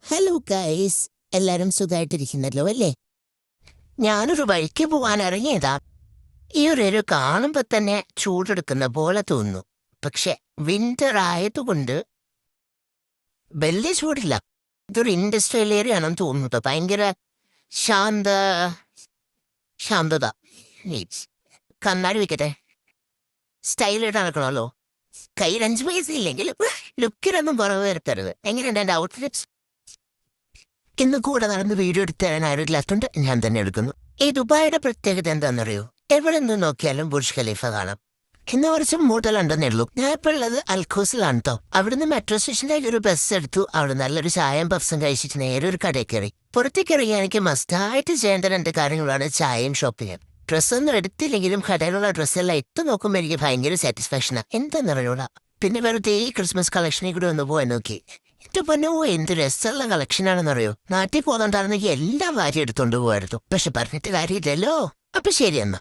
Hello guys, എല്ലാരും സുഖമായിട്ടിരിക്കുന്നല്ലോ അല്ലേ? ഞാനൊരു വഴിക്ക് പോവാൻ ഇറങ്ങിയതാ. ഈ ഒരു കാണുമ്പോ തന്നെ ചൂടെടുക്കുന്ന പോലെ തോന്നുന്നു. പക്ഷെ വിന്റർ ആയതുകൊണ്ട് വലിയ ചൂടില്ല. ഇതൊരു ഇൻഡസ്ട്രിയൽ ഏരിയ ആണെന്ന് തോന്നുന്നത്. ഭയങ്കര ശാന്ത ശാന്തത. കണ്ണാടി വെക്കട്ടെ, സ്റ്റൈലായിട്ട് നടക്കണമല്ലോ. കയ്യിൽ 5 പൈസ ഇല്ലെങ്കിലും ലുക്കിലൊന്നും കുറവ് വരുത്തരുത്. എങ്ങനെയുണ്ട് എൻ്റെ ഔട്ട്ഫിറ്റ്? ഇന്ന് കൂടെ നടന്ന് വീഡിയോ എടുത്ത് തരാൻ ആരുമില്ലാത്തതുകൊണ്ട് ഞാൻ തന്നെ എടുക്കുന്നു. ഈ ദുബായിയുടെ പ്രത്യേകത എന്താണെന്നറിയോ? എവിടെ നിന്ന് നോക്കിയാലും ബുർജ് ഖലീഫ കാണാം. ഇന്ന് കുറച്ച് മൂട്ടലുണ്ടെന്നേ ഉള്ളൂ. ഞാൻ ഇപ്പോൾ ഉള്ളത് അൽഖോസിലാണ് കേട്ടോ. അവിടുന്ന് മെട്രോ സ്റ്റേഷനിലേക്ക് ഒരു ബസ് എടുത്തു. അവിടെ നല്ലൊരു ചായയും പഫ്സും കഴിച്ചിട്ട് നേരെ ഒരു കടയിൽ കയറി. പുറത്തേക്ക് ഇറങ്ങി എനിക്ക് മസ്റ്റായിട്ട് ചെയ്യേണ്ട 2 കാര്യങ്ങളാണ് ചായയും ഷോപ്പിങ്ങും. ഡ്രസ്സൊന്നും എടുത്തില്ലെങ്കിലും കടയിലുള്ള ഡ്രസ്സെല്ലാം ഇട്ട് നോക്കുമ്പോൾ എനിക്ക് ഭയങ്കര സാറ്റിസ്ഫാക്ഷനാണ്. എന്താണെന്നറിയൂടാ. പിന്നെ വെറുതെ ഈ ക്രിസ്മസ് കളക്ഷനിൽ കൂടെ ഒന്ന് പോയി നോക്കി. എന്റെ പൊന്നോ, എന്ത് രസമുള്ള കളക്ഷനാണെന്നറിയോ. നാട്ടിൽ പോകുന്നുണ്ടായിരുന്നെങ്കിൽ എല്ലാം വാരി എടുത്തോണ്ട് പോകായിരുന്നു. പക്ഷെ പറഞ്ഞിട്ട് കാര്യമില്ലല്ലോ. അപ്പൊ ശരി എന്നാ.